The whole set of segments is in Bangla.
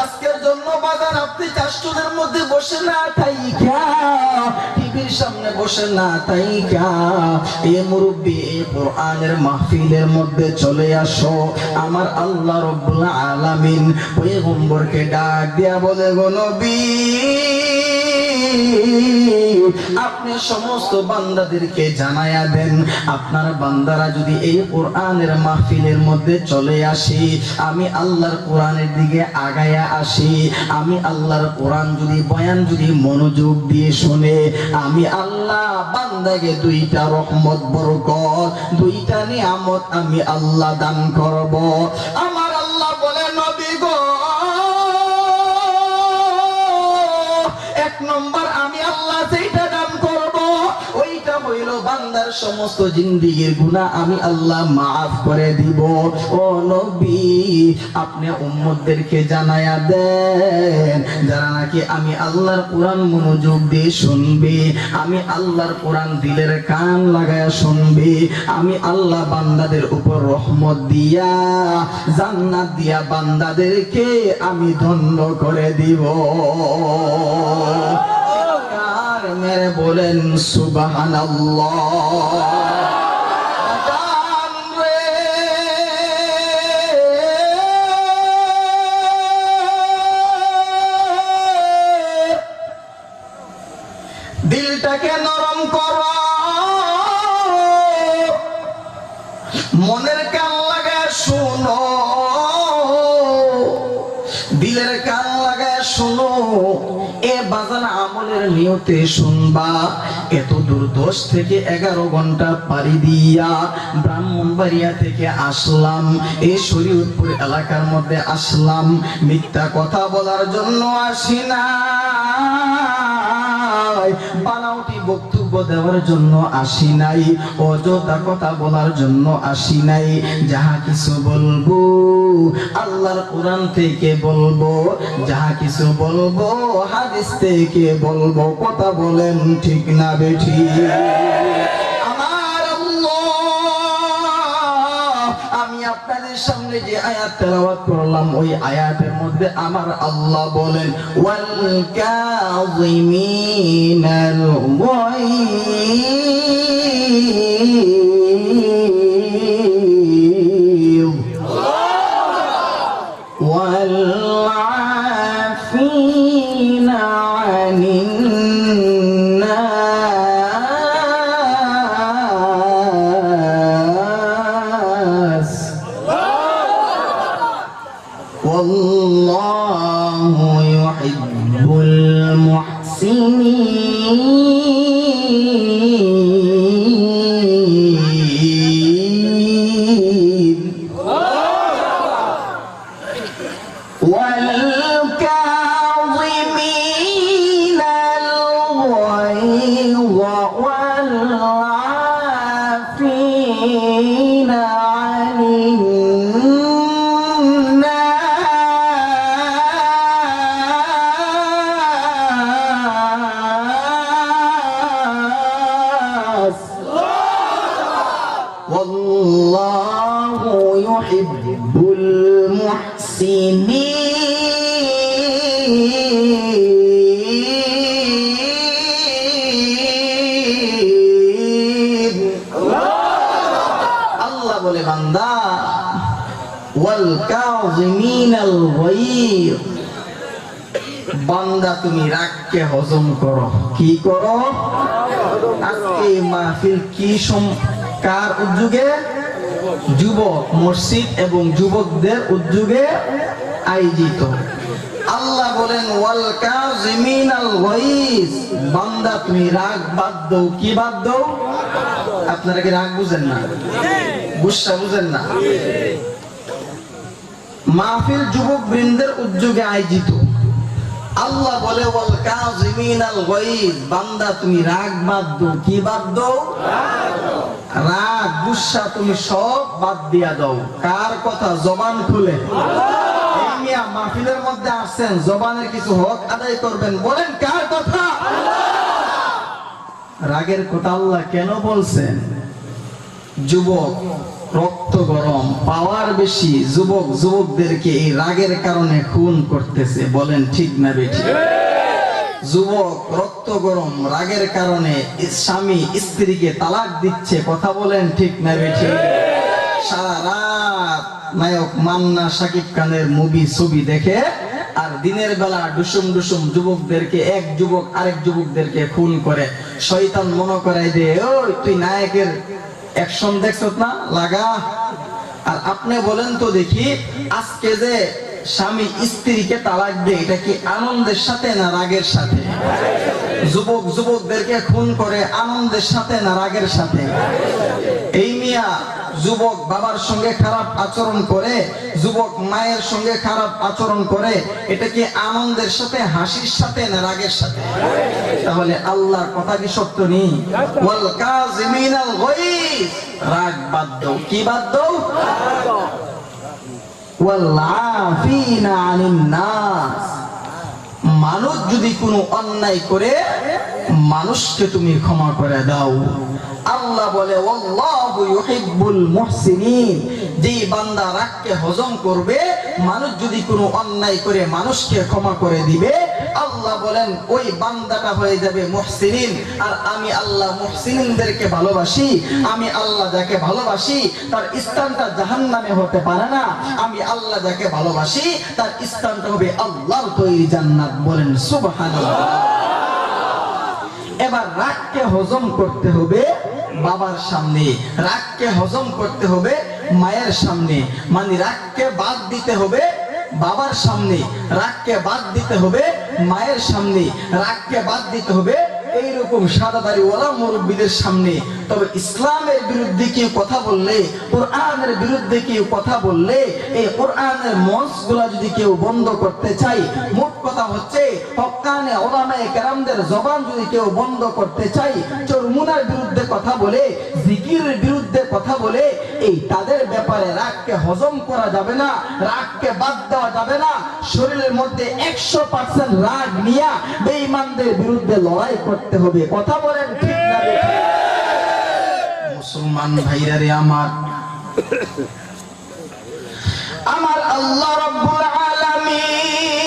আজকের জন্য বাজার আপনি চারশোদের মধ্যে বসে না থাইকা টিভির সামনে বসে না থাইকা এ মুরব্বি কোরআনের মাহফিলের মধ্যে চলে আসো। আমার আল্লাহ রাব্বুল আলামিন পয়গম্বরকে ডাক দিয়া বলে, গো নবী, আপনি সমস্ত বান্দাদেরকে জানায়া দেন, আপনার বান্দারা যদি এই কোরআনের মাহফিলের মধ্যে চলে আসি, আমি আল্লাহর কোরআনের দিকে আগায়া আসি, আমি আল্লাহর কোরআন যদি বয়ান যদি মনোযোগ দিয়ে শুনে, আমি আল্লাহ বান্দাকে দুইটা রহমত বরকত, দুইটা নিয়ামত আমি আল্লাহ দান করব। আমার আল্লাহ বলে, নবী গো, এক নম্বর আমি আল্লাহ যেটা দান করব ওইটা হইল বান্দার সমস্ত জিন্দেগীর গুনাহ আমি আল্লাহ মাফ করে দিব। ও নবী, আপনি উম্মতদেরকে জানায়া দেন, যারা নাকি আমি আল্লাহর কোরআন মনোযোগ দিয়ে শুনবে, আমি আল্লাহর কোরআন দিলের কান লাগায়া শুনবে, আমি আল্লাহ বান্দাদের উপর রহমত দিয়া জান্নাত দিয়া বান্দাদেরকে আমি ধন্য করে দিব। মেরে বলেন সুবহানাল্লাহ। দিলটাকে নরম করো, মনের কান লাগায় শুনো, দিলের কান লাগায় শুনো, এ বাজান আমলের নিয়তে শুনবা। এত দূর 10 থেকে 11 ঘন্টা পাড়ি দিয়া ব্রাহ্মণবাড়িয়া থেকে আসলাম, এই শরীয়তপুর এলাকার মধ্যে আসলাম, মিথ্যা কথা বলার জন্য আসি না, বানাওটি বক্তব্য দেওয়ার জন্য আসি নাই, অযথা কথা বলার জন্য আসি নাই। যাহা কিছু বলবো আল্লাহর কোরআন থেকে বলবো, যাহা কিছু বলবো হাদিস থেকে বলবো। কথা বলেন ঠিক না বেঠি? আমার আল্লাহ, আমি আপনাদের সামনে যে আয়াত তেলাওয়াত করলাম ওই আয়াতের মধ্যে আমার আল্লাহ বলেন, ওয়াল কাযিমিনাল গায়য ওয়াল আফিনা আনিন নাস ওয়াল্লাহু ইউহিব্বুল মুহসিনিন। والكاظمين الغيظ والعافين عن الناس والله يحب المحسنين। আল্লাহ বলে, বান্দা, ওয়াল কাযিমিনাল গায়য, বান্দা তুমি রাগকে হজম করো। কি করো? আজকে মাহফিল কি কার উদ্যোগে? যুবক মসজিদ এবং যুবকদের উদ্যোগে আয়োজিত। আল্লাহ বলেন, ওয়াল কাযিমিনাল গায়য, বান্দা তুমি রাগ বাদ দাও। কি বাদ দাও? আপনারা কি রাগ বুঝেন না? গুসা বুঝেন না? মাহফিল যুবক বৃন্দের উদ্যোগে আয়োজিত। আল্লাহ বলে, ওয়াল কাযিমিনাল গায়য, বান্দা তুমি রাগ বাদ দাও। কি বাদ দাও? রাগ গুসা তুমি সব বাদ দিয়া দাও। কার কথা? জবান খুলে। এই মিয়া মাহফিলের মধ্যে আসছেন, জবানের কিছু হক আদায় করবেন, বলেন কার কথা? রাগের কথা আল্লাহ কেন বলছেন? যুবক রক্ত গরম, পাওয়ার বেশি, যুবকদেরকে এই রাগের কারণে খুন করতেছে, বলেন ঠিক না বেঠিক? যুবক রক্ত গরম, রাগের কারণে স্বামী স্ত্রীকে তালাক দিচ্ছে, কথা বলেন ঠিক না বেঠিক? সারা রাত নায়ক মান্না শাকিব খানের মুভি ছবি দেখে, আর দিনের বেলা ডুসুম যুবকদেরকে, এক যুবক আরেক যুবকদেরকে খুন করে। শয়তান মনে করাই দে, ওই তুই নায়কের অ্যাকশন দেখছত না, লাগা। আর আপনি বলেন তো দেখি, আজকে যে স্বামী স্ত্রীকে তালাক দেয়, এটা কি আনন্দের সাথে না রাগের সাথে? যুবকদেরকে খুন করে আনন্দের সাথে না রাগের সাথে? এই মিয়া, যুবক বাবার সঙ্গে খারাপ আচরণ করে, যুবক মায়ের সঙ্গে খারাপ আচরণ করে, এটা কি আনন্দের সাথে, হাসির সাথে না রাগের সাথে? তাহলে আল্লাহর কথা কি সত্য নেই? ওয়াল কাযিমিনাল গায়জ, রাগ বাদ দাও। কি বাদ দাও? ওয়াল আফিনা আনিন নাস, মানুষ যদি কোনো অন্যায় করে মানুষকে তুমি ক্ষমা করে দাও। আল্লাহ বলে আল্লাহু ইউহিব্বুল মুহসিনিন, যে বান্দা রাগকে হজম করবে, মানুষ যদি কোনো অন্যায় করে মানুষকে ক্ষমা করে দিবে, আল্লাহ বলেন ওই বান্দাটা হয়ে যাবে মুহসিনিন। আর আমি আল্লাহ মুহসিনিনদেরকে ভালোবাসি। আমি আল্লাহ যাকে ভালোবাসি তার স্থানটা জাহান্নামে হতে পারে না। আমি আল্লাহ যাকে ভালোবাসি তার স্থানটা হবে আল্লাহর তৈরি জান্নাত, বলেন সুবহানাল্লাহ। এবার রাগকে হজম করতে হবে বাবার সামনে, রাগকে হজম করতে হবে মায়ের সামনে, মানে রাগকে বাদ দিতে হবে বাবার সামনে, রাগকে বাদ দিতে হবে মায়ের সামনে, রাগকে বাদ দিতে হবে এইরকম সাদাদারি ওয়ালা মুরব্বীদের সামনে। তবে ইসলামের বিরুদ্ধে কেউ কথা বললে, কোরআনের বিরুদ্ধে কেউ কথা বললে, এই কোরআনের মঞ্চগুলা যদি কেউ বন্ধ করতে চাই, মোট কথা হচ্ছে হক্কানে ওলামায়ে কেরামদের জবান যদি কেউ বন্ধ করতে চাই, চরমুনার বিরুদ্ধে কথা বলে, জিকিরের বিরুদ্ধে কথা বলে, এই তাদের ব্যাপারে রাগকে হজম করা যাবে না, রাগকে বাদ দেওয়া যাবে না। শরীরের মধ্যে 100% রাগ নিয়ে বেঈমানদের বিরুদ্ধে লড়াই করতে হবে, কথা বলেন ঠিক না? মুসলমান ভাইরা রে আমার, আমার আল্লাহ রাব্বুল আলামিন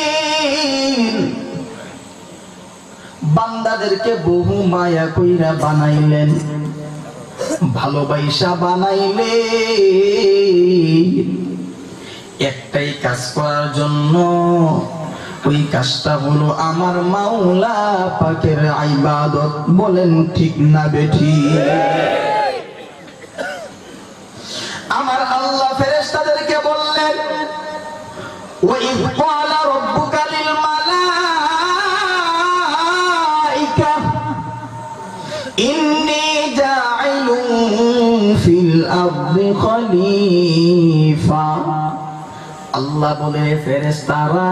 বান্দাদেরকে বহু মায়া কইরা বানাইলেন, ভালোবাসা বানাইলেন একটাই কাজ করার জন্য। ওই কাজটা হলো আমার মাওলা পাকের ইবাদত, বলেন ঠিক না বেঠিক? আমার আল্লাহ ফেরেশতাদেরকে বললেন, ওয়াইয ক্বালা রাব্বুকা লিল মালাইকা ইন্নী জাইলুন ফিল আরদি খলিফা। আল্লাহ বলে, ফেরেশতারা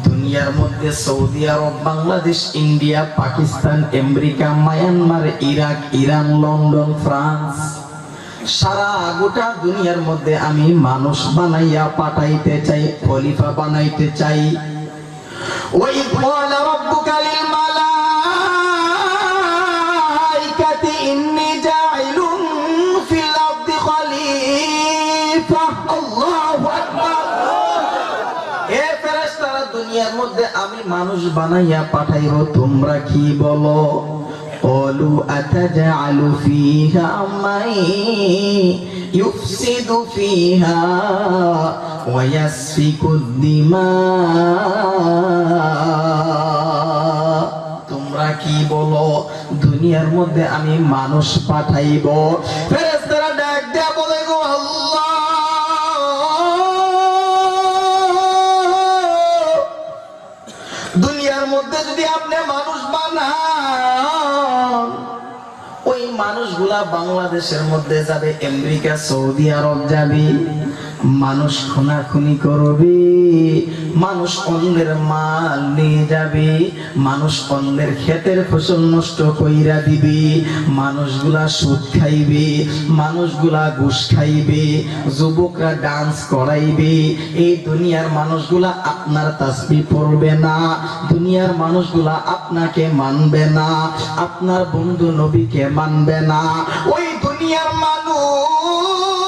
দুনিয়ার মধ্যে সৌদি আরব, Bangladesh, India, Pakistan, America, Myanmar, Iraq, Iran, London, France, সারা গোটা দুনিয়ার মধ্যে আমি মানুষ বানাইয়া পাঠাইতে চাই, খলিফা বানাইতে চাই। ওই ক্বালা রাব্বুকা লিল মালাইকাতি ইন্নী জাইলুন ফিল আরদি খলিফা। আল্লাহু আকবার। এ ফেরেশতারা, দুনিয়ার মধ্যে আমি মানুষ বানাইয়া পাঠাইব, তোমরা কি বলো? قالوا أتجعل فيها من يفسد فيها ويسفك الدماء। তোমরা কি বলো দুনিয়ার মধ্যে আমি মানুষ পাঠাইব? ফেরেশতারা ডাক দেয়া বলে, গো আল্লাহ, দুনিয়ার মধ্যে যদি আপনি মানুষ বানান, ওই মানুষগুলা বাংলাদেশের মধ্যে যাবে, আমেরিকা, সৌদি আরব যাবে, মানুষ খুনাখুনি করবে, মানুষ অন্যের মাল নিয়ে যাবে, মানুষ অন্যের ক্ষেতের ফসল নষ্ট কইরা দিবে, মানুষগুলা সুদ খাইবে, মানুষগুলা ঘুষ খাইবে, যুবকরা ডান্স করাইবে। এই দুনিয়ার মানুষগুলা আপনার তাসবিহ পড়বে না, দুনিয়ার মানুষগুলা আপনাকে মানবে না, আপনার বন্ধু নবীকে মানবে না। ওই দুনিয়ার মানুষ,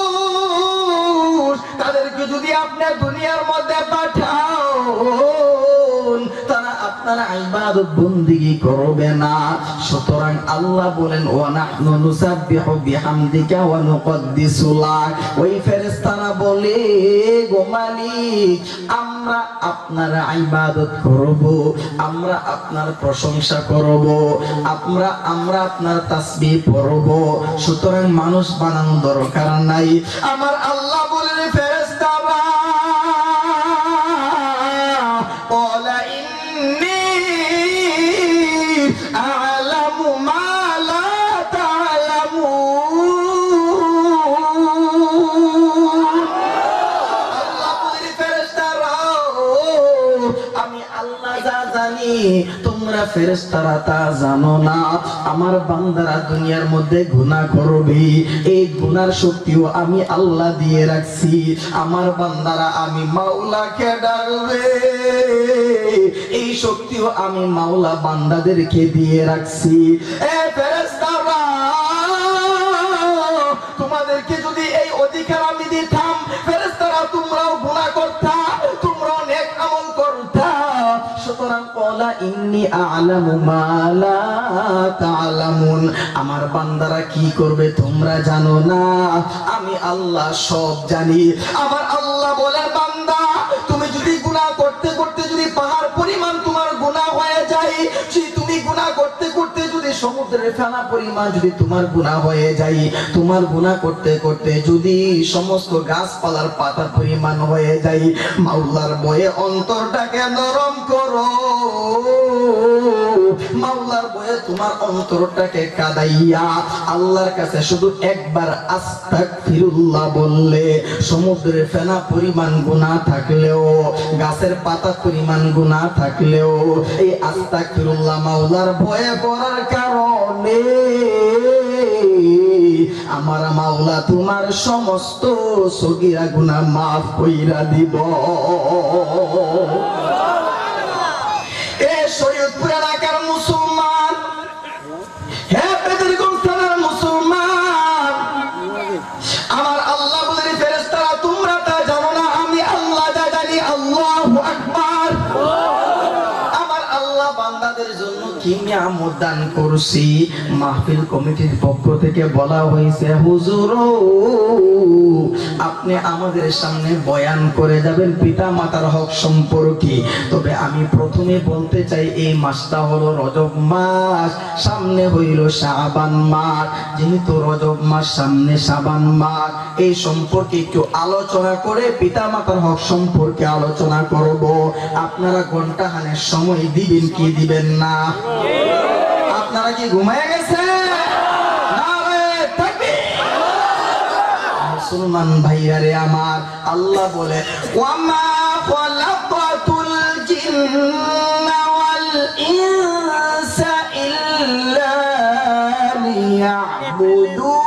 তাদেরকে যদি আপনি দুনিয়ার মধ্যে পাঠান, তারা আপনার ইবাদত বন্দেগী করবে না। সুতরাং আল্লাহ বলেন ওয়া নাহনু নুসাব্বিহু বিহামদিকা ওয়া নুকদ্দিসু লাক। ওই ফেরেশতারা বলে, গো মালিক, আমরা আপনার ইবাদত করব, আমরা আপনার প্রশংসা করব, আমরা আপনার তাসবিহ পড়ব। সুতরাং মানুষ বানানো দরকার নাই। আমার আল্লাহ বলেন ফেরেশতারা, ক্বালা ইন্নী আ'লামু মা লা তা'লামুন। আল্লাহ বলেন ফেরেশতারা, আমি আল্লাহ যা জানি তোমরা ফেরেশতারা তা জানো না। আমার বান্দারা দুনিয়ার মধ্যে গুনাহ করবে, এই গুনার শক্তিও আমি আল্লাহ দিয়ে রাখছি। আমার বান্দারা আমি মাওলাকে ডাকবে, এই শক্তিও আমি মাওলা বান্দাদেরকে দিয়ে রাখছি। এ ফেরেশতারা, তোমাদেরকে যদি এই অধিকার আমি দিতাম, ফেরেশতারা তোমরাও গুনাহ করতা, তোমরাও নেক আমল করতা। সুতরাং ক্বালা ইন্নী আ'লামু মা লা তা'লামুন। আমার বান্দারা কি করবে তোমরা জানো না, আমি আল্লাহ সব জানি। আমার আল্লাহ বলে, বান্দা তুমি যদি গুনাহ করতে করতে যদি পাহাড় পরিমাণ তোমার গুনাহ হয়ে যায়, সেই তুমি গুনাহ করতে করতে যদি সমুদ্রের ফেনা পরিমাণ যদি তোমার গুনাহ হয়ে যায়, তোমার গুনাহ করতে করতে যদি সমস্ত গাছপালার পাতা পরিমাণ হয়ে যায়, মাওলার ভয়ে অন্তরটাকে নরম করো। মাওলার ভয়ে তোমার অন্তরটাকে কাঁদাইয়া আল্লাহর কাছে শুধু একবার আস্তাগফিরুল্লাহ বললে, সমুদ্রের ফেনা পরিমাণ গুনাহ থাকলেও, গাছের পাতা পরিমাণ গুনাহ থাকলেও, এই আস্তাগফিরুল্লাহ মাওলার ভয়ে করার কারণে আমার মাওলা তোমার সমস্ত সগীরা গুনাহ মাফ কইরা দিব। এ শরীয়তপুর এলাকার মুসলমান, হে বেদরগঞ্জ থানার মুসলমান, আমার আল্লাহ বলেন ফেরেশতারা তোমরা তা জানো না, আমি আল্লাহ যা জানি। আল্লাহু আকবার। আমার আল্লাহ বান্দাদের জন্য কি নিয়ামত দান করছি। মাহফিল কমিটির পক্ষ থেকে বলা হয়েছে, হুজুর আপনি আমাদের সামনে বয়ান করে যাবেন পিতা মাতার হক সম্পর্কে। তবে আমি প্রথমে বলতে চাই, এই মাসটা হলো রজব মাস, সামনে হইল শাবান মাস। যেহেতু রজব মাস, সামনে শাবান মাস, এই সম্পর্কে একটু আলোচনা করে পিতা মাতার হক সম্পর্কে আলোচনা করব। আপনারা ঘন্টাখানের সময় দিবেন কি দিবেন না? আপনারা কি ঘুমায় গেছে? মুসলমান ভাইরা রে আমার, আল্লাহ বলে, ওয়ামা খালাকাতুল জিন্না ওয়াল ইনসা ইল্লা লিয়াবুদুন।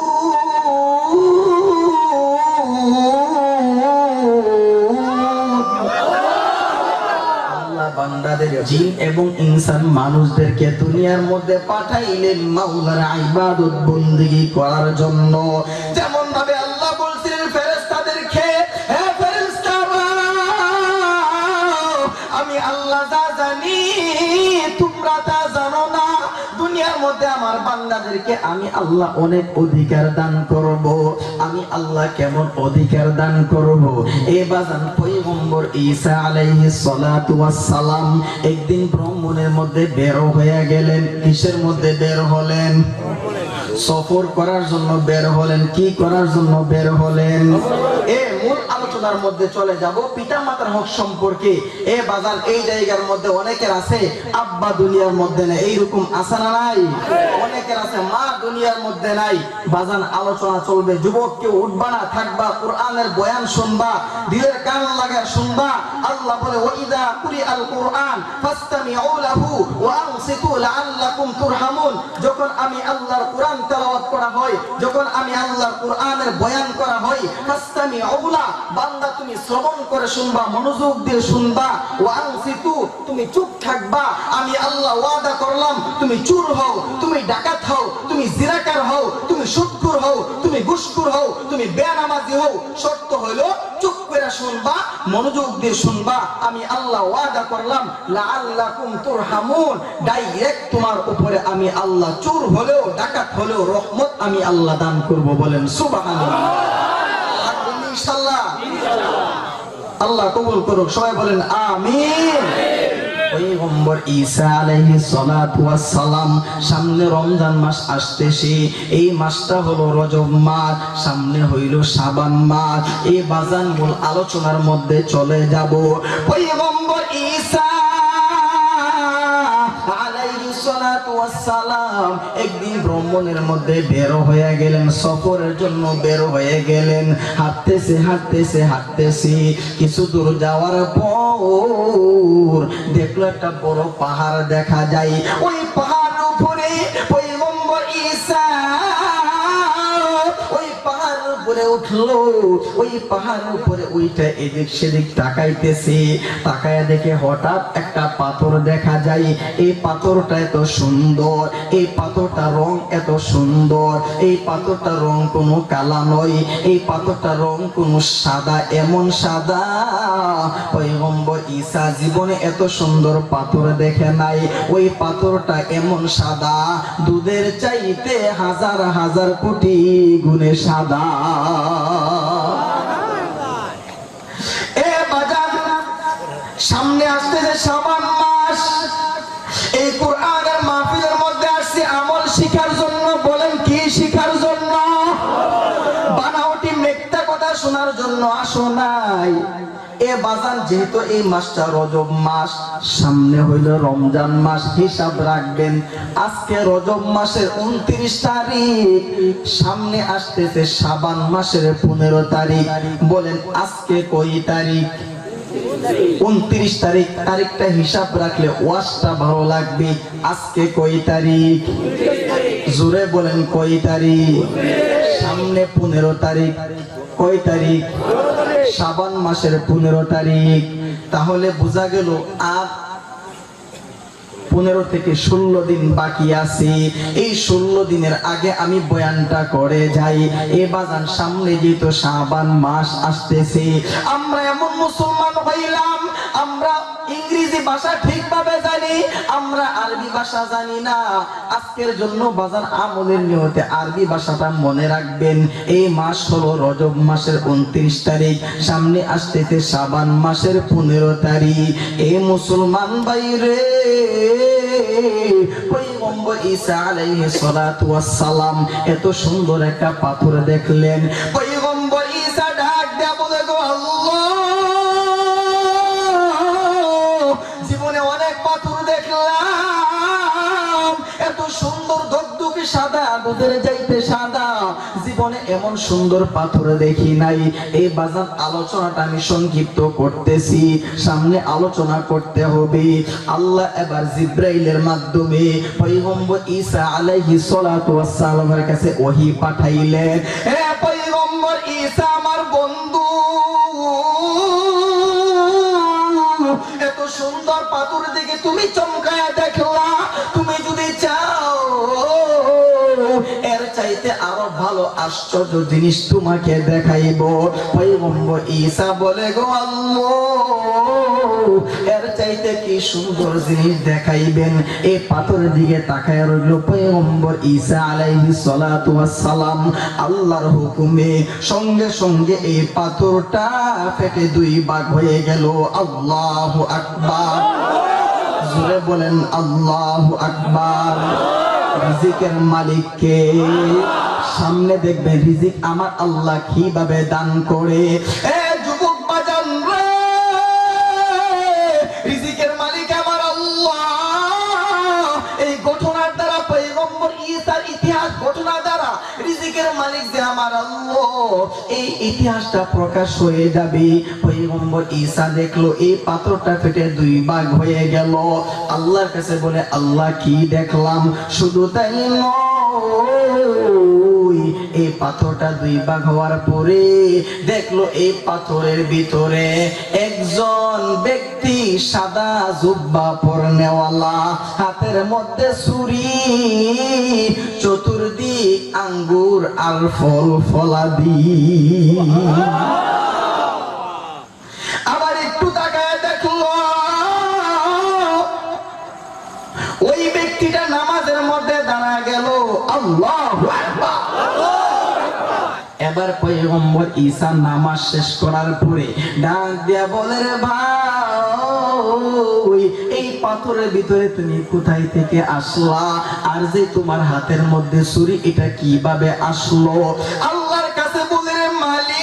বান্দাদের জিন এবং ইনসান মানুষদেরকে দুনিয়ার মধ্যে পাঠাইলেন মাওলার ইবাদত বন্দেগী করার জন্য। যেমন ভাবে আল্লাহ বলছিলেন ফেরেশতাদেরকে, হে ফেরেশতারা, আমি আল্লাহ যা জানি তোমরা তা জানো না। দুনিয়ার মধ্যে আমার বান্দাদেরকে আমি আল্লাহ অনেক অধিকার দান করব। আমি আল্লাহ কেমন অধিকার দান করব? এ বাজান পয়গম্বর ঈসা আলাইহিস সালাতু ওয়াস সালাম একদিন ভ্রমণের মধ্যে বের হয়ে গেলেন। কিসের মধ্যে বের হলেন? সফর করার জন্য বের হলেন। কি করার জন্য বের হলেন? এ মূল আলোচনার মধ্যে চলে যাব পিতা মাতার হক সম্পর্কে। এ বাজার এই জায়গার মধ্যে অনেকের আছে আব্বা দুনিয়ার মধ্যে নেই, এইরকম আছে না নাই? অনেকের আছে মা দুনিয়ার মধ্যে নাই। বাজান আলোচনা চলবে, যুবক কেউ উঠবা না, থাকবা, কোরআনের বয়ান শুনবা, দিলের কান লাগা শুনবা। আল্লাহ বলে, ওয়াইদা কুরিআল কুরআন ফাসতামিউ লাহু ওয়া আনসিতু লাআল্লাকুম তুরহামুন। যখন আমি আল্লাহর কোরআন তেলাওয়াত করা হয়, যখন আমি আল্লাহর কোরআনের বয়ান করা হয়, ফাসতামিউলা, বান্দা তুমি শ্রবণ করে শুনবা, মনোযোগ দিয়ে শুনবা, ওয়ানসিতু, তুমি চুপ থাকবা। আমি আল্লাহ ওয়াদা করলাম, তুমি চোর হও, তুমি ডাকাত হও, তুমি জিনাকার হও, তুমি সুদখোর হও, তুমি ঘুষখোর হও, তুমি বেনামাজি হও, শর্ত হলো চুপ করে শুনবা, মনোযোগ দিয়ে শুনবা। আমি আল্লাহ ওয়াদা করলাম, লাআল্লাকুম তুরহামুন, ডাইরেক্ট তোমার উপরে আমি আল্লাহ চোর হলেও ডাকাত হলেও রহমত আমি আল্লাহ দান করব। বলেন সুবহানাল্লাহ। ইনশাআল্লাহ, আল্লাহ কবুল করুক। সবাই বলেন আমিন। পয়গম্বর ঈসা আলাইহিস সালাতু ওয়াস সালাম, সামনে রমজান মাস আসতেছে, এই মাসটা হলো রজব মাস, সামনে হইল শাবান মাস। এই বাজান মূল আলোচনার মধ্যে চলে যাব। পয়গম্বর ঈসা আলাইহিস সালাতু ওয়াস সালাম একদিন ভ্রমণের মধ্যে বের হয়ে গেলেন, সফরের জন্য বের হয়ে গেলেন। হাঁটতেছে হাঁটতেছে হাঁটতেছে, কিছু দূর যাওয়ার পর দেখলো একটা বড় পাহাড় দেখা যায়। ওই পাহাড়ের উপরে পয়গম্বর ঈসা ওই পাহাড়ের উপরে উঠলো। ওই পাহাড়ের উপরে ওইটা এদিক সেদিক তাকাইতেছে, তাকায় দেখে হঠাৎ একটা পাথর দেখা যায়। এই পাথরটা এত সুন্দর, এই পাথরটা রং এত সুন্দর, এই পাথরটা রং কোনো কালা নয়, এই পাথরটা রং কোনো সাদা, এমন সাদা পয়গম্বর ঈসা জীবনে এত সুন্দর পাথর দেখে নাই। ওই পাথরটা এমন সাদা, দুধের চাইতে হাজার হাজার কোটি গুণে সাদা। এ বাজার, সামনে আসতেছে শাবান মাস। এই কোরআনের মাহফিলের মধ্যে আসছে আমল শিখার জন্য। বলেন কি শিখার জন্য? বানাওটি মিথ্যা কথা শোনার জন্য আসো নাই। এ বাজান, যেহেতু এই মাসটা রজব মাস, সামনে হইল রমজান মাস, হিসাব রাখবেন আজকে রজব মাসের 29 তারিখ, সামনে আসতেছে শাবান মাসের 15 তারিখ। বলেন আজকে কই তারিখ? 29 তারিখ। তারিখটা হিসাব রাখলে ওয়াজটা ভালো লাগবে। আজকে কই তারিখ? জোরে বলেন কই তারিখ? সামনে 15 তারিখ। কই তারিখ? শাবান মাসের 15 তারিখ। তাহলে বোঝা গেল আর 15 থেকে 16 দিন বাকি আছে। এই 16 দিনের আগে আমি বয়ানটা করে যাই। এ বাজান, সামনে যেহেতু শাবান মাস আসতেছে, আমরা এমন মুসলমান হইলাম, আমরা ইংরেজি ভাষা ঠিকভাবে জানি, আমরা আরবি ভাষা জানি না। আজকের জন্য বাজান আমলের নিয়তে আরবি ভাষাটা মনে রাখবেন। এই মাস হলো রজব মাসের 29 তারিখ, সামনে আসতেছে শাবান মাসের 15 তারিখ। এই মুসলমান ভাইরে, পয়গম্বর ঈসা আলাইহিস সালাতু ওয়াস সালাম এত সুন্দর একটা পাথর দেখলেন। পয়গম্বর ঈসা ডাক দেয়া বলে, গো আল্লাহ, জীবনে অনেক পাথর দেখলাম, এত সুন্দর ধকধকে সাদা, দুধের চাইতে সাদা, জীবনে এমন সুন্দর পাথর দেখি নাই। এই বাজার আলোচনাটা আমি সংক্ষিপ্ত করতেছি, সামনে আলোচনা করতে হবে। আল্লাহ এবার জিব্রাইলের মাধ্যমে পয়গম্বর ঈসা আলাইহিস সালাতু ওয়াস সালামের কাছে ওহী পাঠাইলেন। হে পয়গম্বর ঈসা আমার বন্ধু, এত সুন্দর পাথর দেখে তুমি চমকায়া দেখলা, তুমি যদি চাও এর চাইতে আরো ভালো আশ্চর্য জিনিস তোমাকে দেখাইব। পয়গম্বর ঈসা বলে, গো আল্লাহ, এর চাইতে কি সুন্দর জিনিস দেখাইবেন? এই পাথরের দিকে তাকায় রইল পয়গম্বর ঈসা আলাইহিস সালাতু ওয়াস সালাম। আল্লাহর হুকুমে সঙ্গে সঙ্গে এই পাথরটা ফেটে 2 ভাগ হয়ে গেল। আল্লাহু আকবার। জোরে বলেন আল্লাহু আকবার। রিজিকের মালিক কে? সামনে দেখবেন রিজিক আমার আল্লাহ কিভাবে দান করে। এ যুবক বাজান রে, রিজিকের মালিক আমার আল্লাহ। এই ঘটনার দ্বারা, পয়গম্বর ঈসার ইতিহাস ঘটনা দ্বারা রিজিকের মালিক যে আমার আল্লাহ, এই ইতিহাসটা প্রকাশ হয়ে যাবে। পয়গম্বর ঈসা দেখলো এই পাথরটা ফেটে 2 ভাগ হয়ে গেল। আল্লাহর কাছে বলে, আল্লাহ কি দেখলাম? শুধু তাই নয়, এই পাথরটা দুই ভাগ হওয়ার পরে দেখলো এই পাথরের ভিতরে একজন ব্যক্তি সাদা জুব্বা পরনেওয়ালা, হাতের মধ্যে ছুরি, চতুর্দিক আঙ্গুর আর ফল ফলাদি। আবার একটু তাকায় দেখলো ওই ব্যক্তিটা নামাজের মধ্যে দাঁড়া গেল। আল্লাহু আকবার। এবার পয়গম্বর ঈসা নামাজ শেষ করার পরে ডাক দিয়া বলে, রে ভাই, এই পাথরের ভিতরে তুমি কোথায় থেকে আসলা? আর যে তোমার হাতের মধ্যে ছুরি, এটা কিভাবে আসলো? আল্লাহর কাছে বলে, রে মালিক,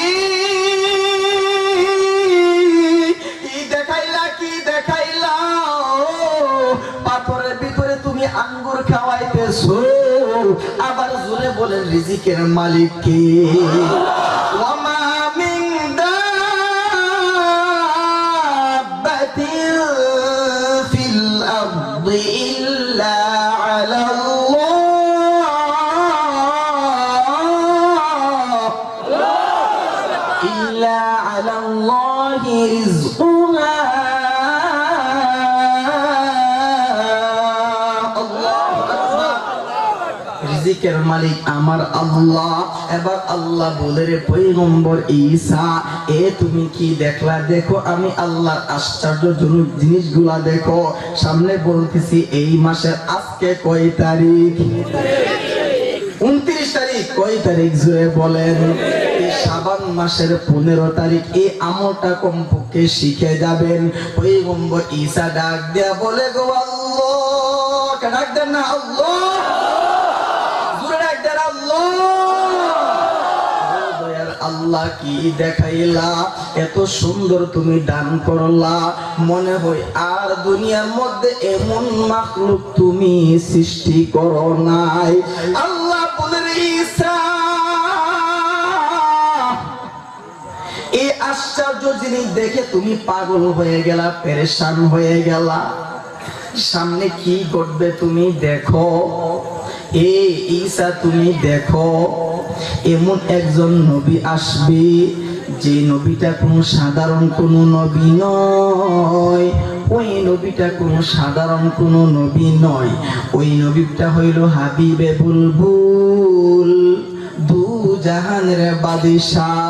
কি দেখাইলা? পাথরের ভিতরে তুমি আঙ্গুর খাওয়াইতেছো। আবার জোরে বলেন, রিজিকের মালিক কে? ওয়ামা মিন দাব্বাতিন ফিল আরদি ইল্লা আলাল্লাহি রিজকুহা। রিজিকের মালিক আমার আল্লাহ। এবার আল্লাহ বলে, রে পয়গম্বর ঈসা, তুমি কি দেখলা? দেখো আমি আল্লাহর আশ্চর্যজনক জিনিসগুলা দেখো। সামনে বলতেছি, এই মাসের আজকে কয় তারিখ? 29 তারিখ। কয় তারিখ জুড়ে বলেন? শাবান মাসের 15 তারিখ। এই আমলটা কমপক্ষে শিখে যাবেন। পয়গম্বর ঈসা ডাক দেয়া বলে, গো আল্লাহ, ডাক দেন না আল্লাহ, আল্লাহ কি দেখাইলা? এত সুন্দর তুমি দান করলা, মনে হয় আর দুনিয়ার মধ্যে এমন মাখলুক তুমি সৃষ্টি করো নাই। আল্লাহ বলে, ঈসা, এই আশ্চর্য জিনিস দেখে তুমি পাগল হয়ে গেলা, পেরেশান হয়ে গেলা। সামনে কি ঘটবে তুমি দেখো। ঈসা, তুমি দেখো, এমন একজন নবী আসবে, যে নবীটা কোনো সাধারণ কোনো নবী নয়। ওই নবীটা কোনো সাধারণ কোনো নবী নয়। ওই নবীটা হইল হাবিবে বুলবুল, দু জাহানের বাদশাহ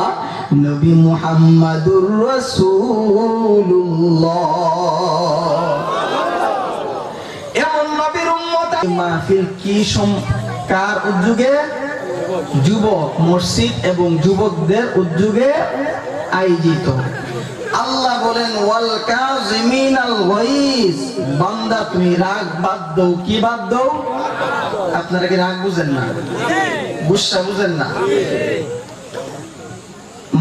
নবী মুহাম্মাদুর রাসূলুল্লাহ। এমন নবীর উম্মত। মাহফিল কি কার উদ্যোগে? যুবক মসজিদ এবং যুবকদের উদ্যোগে আয়োজিত। আল্লাহ বলেন, ওয়াল কাযিমিনাল গায়জ, বান্দা তুমি রাগ বাদ দাও। কি বাদ দাও? আপনারা কি রাগ বুঝেন না? গুসা বুঝেন না?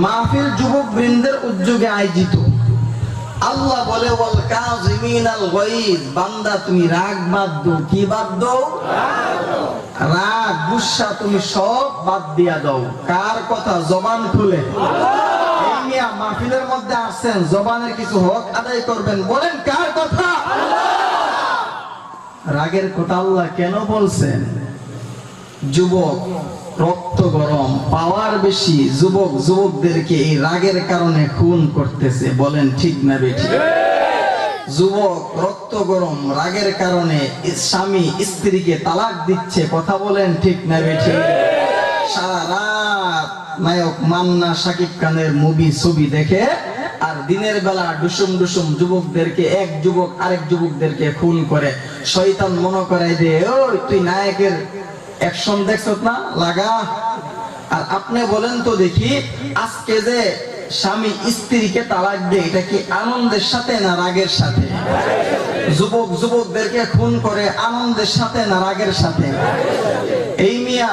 মাহফিল যুবক বৃন্দের উদ্যোগে আয়োজিত। আল্লাহ বলে, ওয়াল কাযিমিনাল গায়জ, বান্দা তুমি রাগ বাদ দাও। কি বাদ দাও? রাগ গুসা তুমি সব বাদ দিয়া দাও। কার কথা? জবান খুলে। এই মিয়া মাহফিলের মধ্যে আসছেন, জবানের কিছু হক আদায় করবেন, বলেন কার কথা? রাগের কথা আল্লাহ কেন বলছেন? যুবক রক্ত গরম, পাওয়ার বেশি, যুবকদেরকে এই রাগের কারণে খুন করতেছে। বলেন ঠিক না বেঠিক? যুবক রক্ত গরম, রাগের কারণে স্বামী স্ত্রীকে তালাক দিচ্ছে। কথা বলেন ঠিক না বেঠিক? সারা রাত নায়ক মান্না শাকিব খানের মুভি ছবি দেখে, আর দিনের বেলা ডুসুম যুবকদেরকে, এক যুবক আরেক যুবকদেরকে খুন করে। শয়তান মনে করাই দে, ওই তুই নায়কের অ্যাকশন দেখছত না, লাগা। আর আপনি বলেন তো দেখি, আজকে যে স্বামী স্ত্রীকে তালাক দেয়, এটা কি আনন্দের সাথে না রাগের সাথে? যুবকদেরকে খুন করে আনন্দের সাথে না রাগের সাথে? এই মিয়া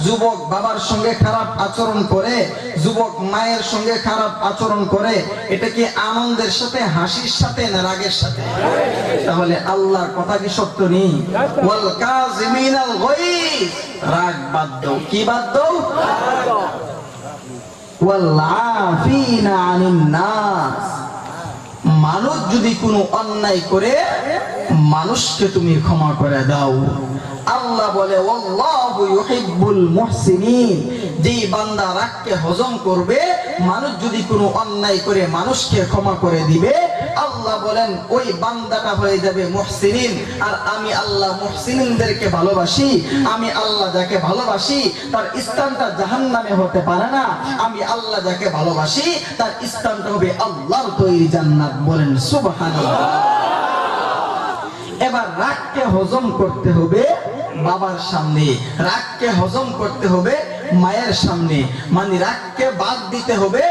যুবক বাবার সঙ্গে খারাপ আচরণ করে, যুবক মায়ের সঙ্গে খারাপ আচরণ করে, এটা কি আনন্দের সাথে, হাসির সাথে না রাগের সাথে? তাহলে আল্লাহর কথা কি সত্য নেই? ওয়াল কাযিমিনাল গায়জ, রাগ বাদ দাও। কি বাদ দাও? ওয়াল আফিনা আনিন নাস, মানুষ যদি কোনো অন্যায় করে মানুষকে তুমি ক্ষমা করে দাও। আল্লাহ বলে আল্লাহু ইউহিব্বুল মুহসিনিন, যে বান্দা রাগকে হজম করবে, মানুষ যদি কোনো অন্যায় করে মানুষকে ক্ষমা করে দিবে, আল্লাহ বলেন ওই বান্দাটা হয়ে যাবে মুহসিনিন। আর আমি আল্লাহ মুহসিনিনদেরকে ভালোবাসি। আমি আল্লাহ যাকে ভালোবাসি তার স্থানটা জাহান্নামে হতে পারে না। আমি আল্লাহ যাকে ভালোবাসি তার স্থানটা হবে আল্লাহর তৈরি জান্নাত। বলেন সুবহানাল্লাহ। এবার রাগকে হজম করতে হবে বাবার সামনে, রাগকে হজম করতে হবে মায়ের সামনে, মানে রাগকে বাদ দিতে হবে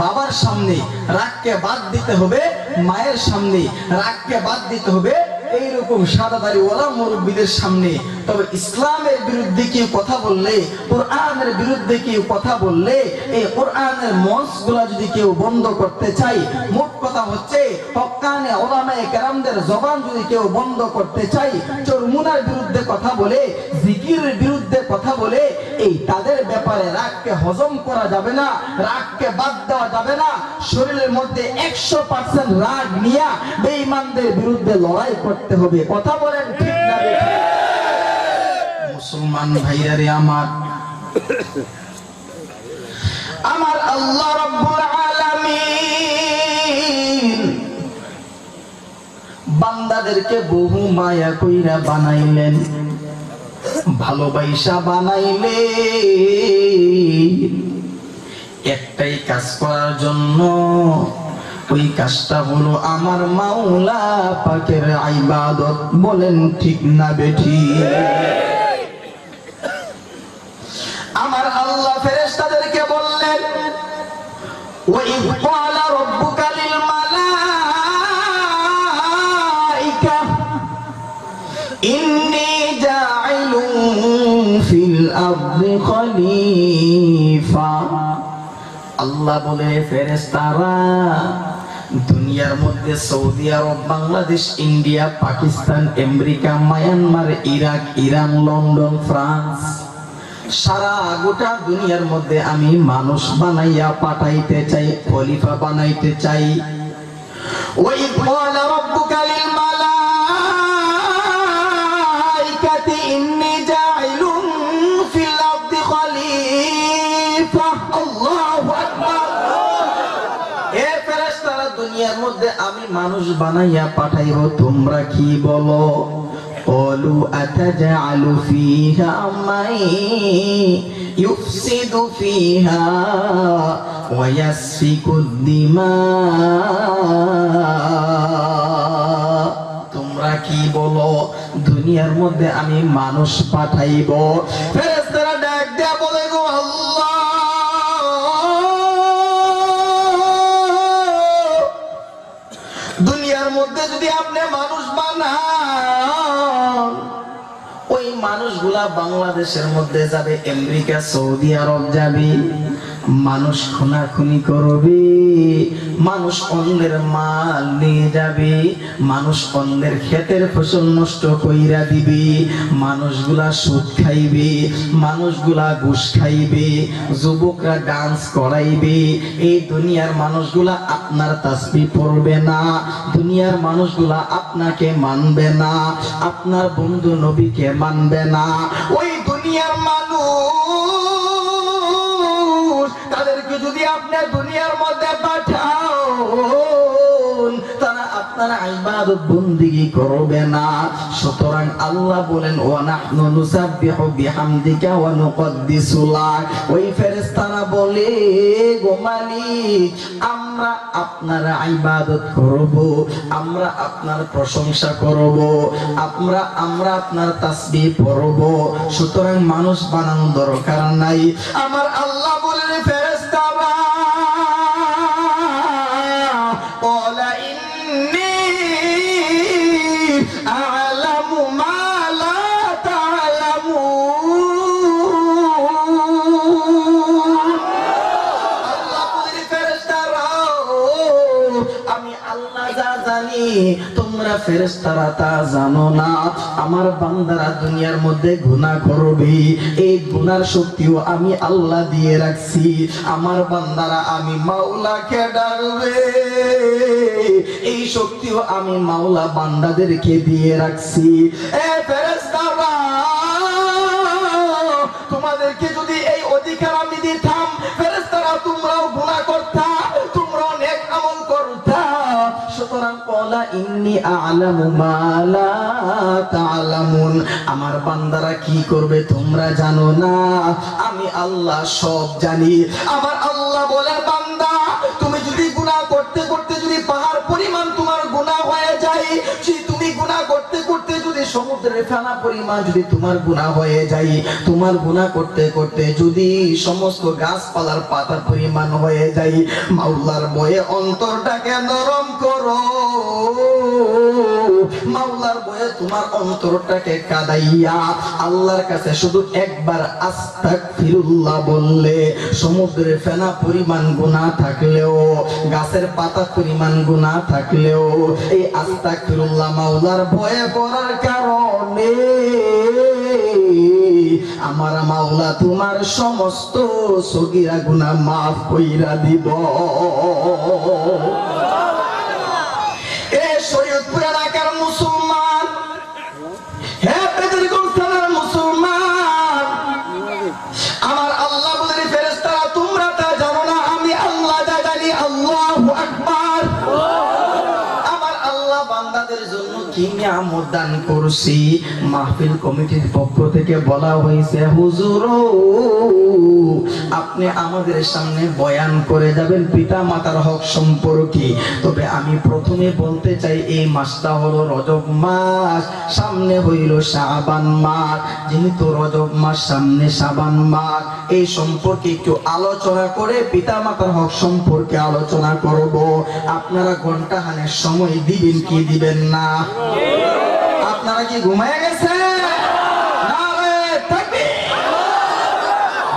বাবার সামনে, রাগকে বাদ দিতে হবে মায়ের সামনে, রাগকে বাদ দিতে হবে এইরকম সাদাদারি ওয়ালা মুরব্বীদের সামনে। তবে ইসলামের বিরুদ্ধে কেউ কথা বললে, কোরআনের বিরুদ্ধে কেউ কথা বললে, এই কোরআনের মঞ্চগুলা যদি কেউ বন্ধ করতে চাই, মোট কথা হচ্ছে হক্কানে ওলামায়ে কেরামদের জবান যদি কেউ বন্ধ করতে চাই, চরমুনার বিরুদ্ধে কথা বলে, জিকিরের বিরুদ্ধে কথা বলে, এই তাদের ব্যাপারে রাগকে হজম করা যাবে না, রাগকে বাদ দেওয়া যাবে না। শরীরের মধ্যে 100% রাগ নিয়ে বেঈমানদের বিরুদ্ধে লড়াই করতে হবে। কথা বলেন ঠিক না বেঠিক? মুসলমান ভাইরা রে আমার, আমার আল্লাহ রাব্বুল আলামিন বান্দাদেরকে বহু মায়া কইরা বানাইলেন, ভালোবাসা বানাইলেন একটাই কাজ করার জন্য। ওই কাজটা হলো আমার মাওলা পাকের ইবাদত। বলেন ঠিক না বেঠিক? আমার আল্লাহ ফেরেশতাদেরকে বললেন, ওয়াইয ক্বালা রাব্বুকা লিল মালাইকা ইন্নী জাইলুন ফিল আরদি খলিফা। আল্লাহ বলে ফেরেশতারা দুনিয়ার মধ্যে সৌদি আরব, Bangladesh, India, Pakistan, America, Myanmar, Iraq, Iran, London, France, সারা গোটা দুনিয়ার মধ্যে আমি মানুষ বানাইয়া পাঠাইতে চাই, খলিফা বানাইতে চাই। ওই ক্বালা রাব্বুকা লিল মালাইকাতি ইন্নী জাইলুন ফিল আরদি খলিফা। আল্লাহু আকবার। এ ফেরেশতারা, দুনিয়ার মধ্যে আমি মানুষ বানাইয়া পাঠাইব, তোমরা কি বলো? قالوا أتجعل فيها من يفسد فيها ويسفك الدماء। তোমরা কি বলো দুনিয়ার মধ্যে আমি মানুষ পাঠাইব? ফেরেশতারা ডাক দেয়া বলে, গো আল্লাহ, দুনিয়ার মধ্যে যদি আপনি মানুষ বানান, ওই মানুষগুলা বাংলাদেশের মধ্যে যাবে, আমেরিকা, সৌদি আরব যাবে, মানুষ খুনাখুনি করবে, মানুষ অন্যের মাল নিয়ে যাবে, মানুষ অন্যের ক্ষেতের ফসল নষ্ট কইরা দিবে, মানুষগুলা সুদ খাইবে, মানুষগুলা ঘুষ খাইবে, যুবকরা ডান্স করাইবে। এই দুনিয়ার মানুষগুলা আপনার তাসবিহ পড়বে না, দুনিয়ার মানুষগুলা আপনাকে মানবে না, আপনার বন্ধু নবীকে মানবে না। ওই দুনিয়ার মানুষ, তাদেরকে যদি আপনি দুনিয়ার মধ্যে পাঠান, তারা আপনার ইবাদত বন্দেগী করবে না। সুতরাং আল্লাহ বলেন, ওয়া নাহনু নুসাব্বিহু বিহামদিকা ওয়া নুকদ্দিসু লাক। ওই ফেরেশতারা বলে, গো মালিক, আমরা আপনার ইবাদত করব, আমরা আপনার প্রশংসা করব, আমরা আপনার তাসবিহ পড়ব। সুতরাং মানুষ বানানো দরকার নাই। আমার আল্লাহ বলেন, ফেরেশতারা, ক্বালা ইন্নী আ'লামু মা লা তা'লামুন। আল্লাহ বলেন, ফেরেশতারা, আমি আল্লাহ যা জানি তোমরা ফেরেশতারা তা জানো না, আমার বান্দারা দুনিয়ার মধ্যে গুনাহ করবে, এই গুনার শক্তিও আমি আল্লাহ দিয়ে রাখছি। আমার বান্দারা আমি মাওলাকে ডাকবে, এই শক্তিও আমি মাওলা বান্দাদেরকে দিয়ে রাখছি। এ ফেরেশতারা, তোমাদেরকে যদি এই অধিকার আমি দিতাম, ফেরেশতারা তোমরাও গুনাহ করতা, তোমরাও নেক আমল করতা। সুতরাং ক্বালা ইন্নী আ'লামু মা লা তা'লামুন, আমার বান্দারা কি করবে তোমরা জানো না, আমি আল্লাহ সব জানি। আমার আল্লাহ বলে, বান্দা তুমি যদি গুনাহ করতে করতে যদি পাহাড় পরিমাণ তোমার গুনাহ হয়ে যায়, তুমি গুনাহ করতে করতে যদি সমুদ্রের ফেনা পরিমাণ যদি তোমার গুনাহ হয়ে যায়, তোমার গুনাহ করতে করতে যদি সমস্ত গাছপালার পাতার পরিমাণ হয়ে যায়, মাওলার ভয়ে অন্তরটাকে নরম করো, মাওলার ভয়ে তোমার অন্তরটাকে কাঁদাইয়া আল্লাহর কাছে শুধু একবার আস্তাগফিরুল্লাহ বললে, সমুদ্রের ফেনা পরিমাণ গুনাহ থাকলেও, গাছের পাতা পরিমাণ গুনাহ থাকলেও, এই আস্তাগফিরুল্লাহ মাওলার ভয়ে করার কারণে আমার মাওলা তোমার সমস্ত সগীরা গুনাহ মাফ কইরা দিব। এ শরীয়তপুর এলাকার মুসলমান, হে বেদরগঞ্জ থানার মুসলমান, আমার আল্লাহ বলেন, ফেরেশতারা তোমরা তা জানো না, আমি আল্লাহ যা জানি। আল্লাহু আকবার। আমার আল্লাহ বান্দাদের জন্য কি নিয়ামত দান করছি। মাহফিল কমিটির পক্ষ থেকে বলা হয়েছে, হুজুর আপনি আমাদের সামনে বয়ান করে যাবেন পিতা মাতার হক সম্পর্কে। তবে আমি প্রথমে বলতে চাই, এই মাসটা হলো রজব মাস, সামনে হইল শাবান মাস। যেহেতু রজব মাস, সামনে শাবান মাস, এই সম্পর্কে একটু আলোচনা করে পিতা মাতার হক সম্পর্কে আলোচনা করব। আপনারা ঘন্টাখানেক সময় দিবেন কি দিবেন না? আপনারা কি ঘুমায় গেছে?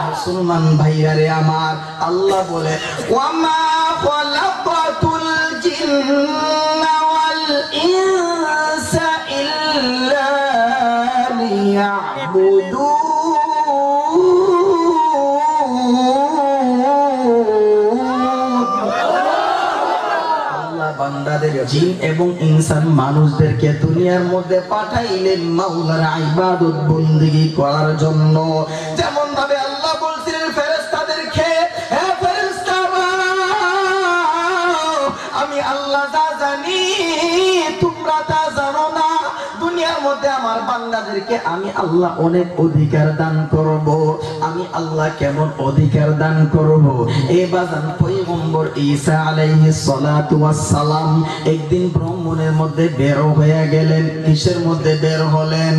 মুসলমান ভাইয়ারে আমার, আল্লাহ বলে, ওয়ামা খালাকাতুল জিন্না ওয়াল ইনসা ইল্লা লিয়াবুদুন। বান্দাদের জিন এবং ইনসান মানুষদেরকে দুনিয়ার মধ্যে পাঠাইলেন মাওলার ইবাদত বندگی করার জন্য। যেমন ভাবে আল্লাহ বলছিলেন ফেরেশতাদেরকে, হে ফেরেশতারা আমি আল্লাহ যা জানি তোমরা তা জানো না। দুনিয়ার মধ্যে আমার বান্দাদেরকে আমি আল্লাহ অনেক অধিকার দান করব। আমি আল্লাহ কেমন অধিকার দান করব? এই বাজান পয়গম্বর ঈসা আলাইহিস সালাতু ওয়াস সালাম একদিন ভ্রমণের মধ্যে বের হয়ে গেলেন। কিসের মধ্যে বের হলেন?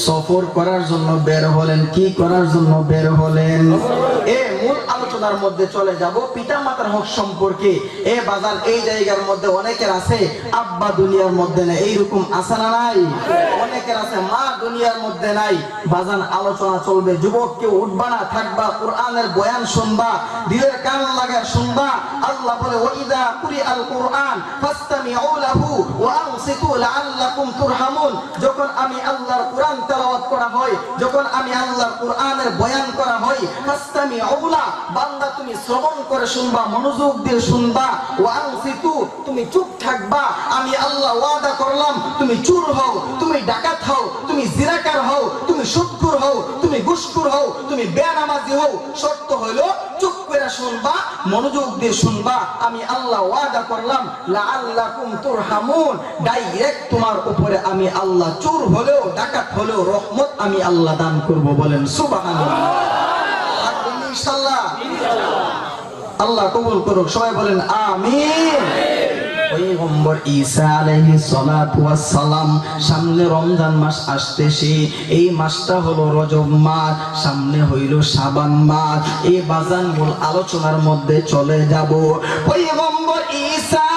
সফর করার জন্য বের হলেন। কি করার জন্য বের হলেন? মূল আলোচনার মধ্যে চলে যাব পিতা মাতার হক সম্পর্কে। বাজার এই জায়গার মধ্যে অনেকের আছে আব্বা দুনিয়ার মধ্যে নাই, এইরকম আছে না নাই? অনেকের আছে মা দুনিয়ার মধ্যে নাই। বাজান আলোচনা চলবে, যুবক কেউ উঠবা না, থাকবা, কোরআনের বয়ান শুনবা, দিলের কান লাগা শুনবা। আল্লাহ বলে, ওয়াইদা কুরিআল কুরআন ফাসতামিউ লাহু ওয়া আনসিতু লাআল্লাকুম তুরহামুন। যখন আমি আল্লাহর কোরআন তেলাওয়াত করা হয়, যখন আমি আল্লাহর কোরআনের বয়ান করা হয়, ফাসতামিউ, বান্দা তুমি শ্রবণ করে শুনবা, মনোযোগ দিয়ে শুনবা। ওয়া আনসিতু, তুমি চুপ থাকবা। আমি আল্লাহ ওয়াদা করলাম, তুমি চোর হও, তুমি ডাকাত হও, তুমি জিনাকার হও, তুমি সুদখোর হও, তুমি ঘুষখোর হও, তুমি বেনামাজি হও, শর্ত হলো চুপ করে শুনবা, মনোযোগ দিয়ে শুনবা। আমি আল্লাহ ওয়াদা করলাম লাআল্লাকুম তুরহামুন, ডাইরেক্ট তোমার উপরে আমি আল্লাহ চোর হলেও ডাকাত হলেও রহমত আমি আল্লাহ দান করব। বলেন সুবহানাল্লাহ। ইনশাআল্লাহ আল্লাহ কবুল করুক। সবাই বলেন আমিন। পয়গম্বর ঈসা আলাইহিস সালাতু ওয়াস সালাম, সামনে রমজান মাস আসতেছে। এই মাসটা হলো রজব মাস, সামনে হইল শাবান মাস। এই বাজান মূল আলোচনার মধ্যে চলে যাব। পয়গম্বর ঈসা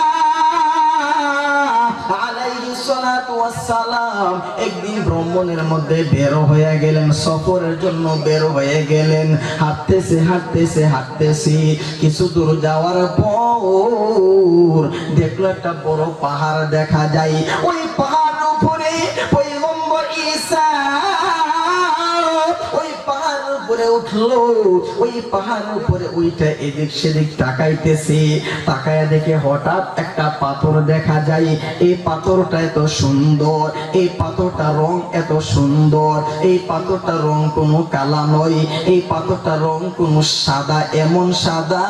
আলাইহিস সালাতু ওয়াস সালাম একদিন ভ্রমণের মধ্যে বের হয়ে গেলেন, সফরের জন্য বের হয়ে গেলেন। হাঁটতেছে কিছু দূর যাওয়ার পর দেখলো একটা বড় পাহাড় দেখা যায়। ওই পাহাড়ের উপরে পয়গম্বর ঈসা ওই পাহাড়ের উপরে উঠলো। ওই পাহাড়ের উপরে উঠে এদিক সেদিক তাকাইতেছে, তাকায়া দেখে হঠাৎ একটা পাথর দেখা যায়। এই পাথরটা এত সুন্দর, এই পাথরটা রং এত সুন্দর, এই পাথরটা রং কোনো কালা নয়, এই পাথরটা রং কোনো সাদা, এমন সাদা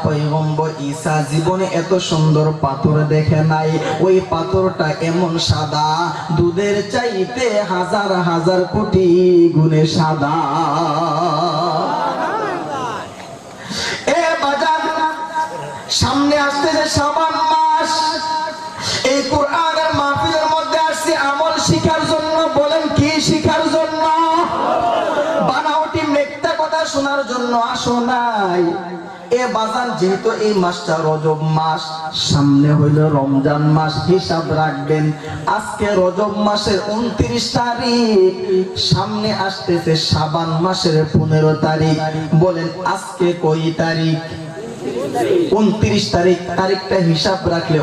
পয়গম্বর ঈসা জীবনে এত সুন্দর পাথর দেখে নাই। ওই পাথরটা এমন সাদা, দুধের চাইতে হাজার হাজার কোটি গুণে সাদা। এ বাজার সামনে আসতেছে শাবান মাস, এই কোরআনের মাহফিলের মধ্যে আসছে আমল শিখার জন্য। বলেন কি শিখার জন্য? বানাওটি মিথ্যা কথা শোনার জন্য আসো নাই। এ বাজান যেহেতু এই মাসটা রজব মাস, সামনে হইল রমজান মাস, হিসাব রাখবেন আজকে রজব মাসের 29 তারিখ, সামনে আসতেছে শাবান মাসের 15 তারিখ। বলেন আজকে কয় তারিখ? 29 তারিখ। তারিখটা হিসাব রাখলে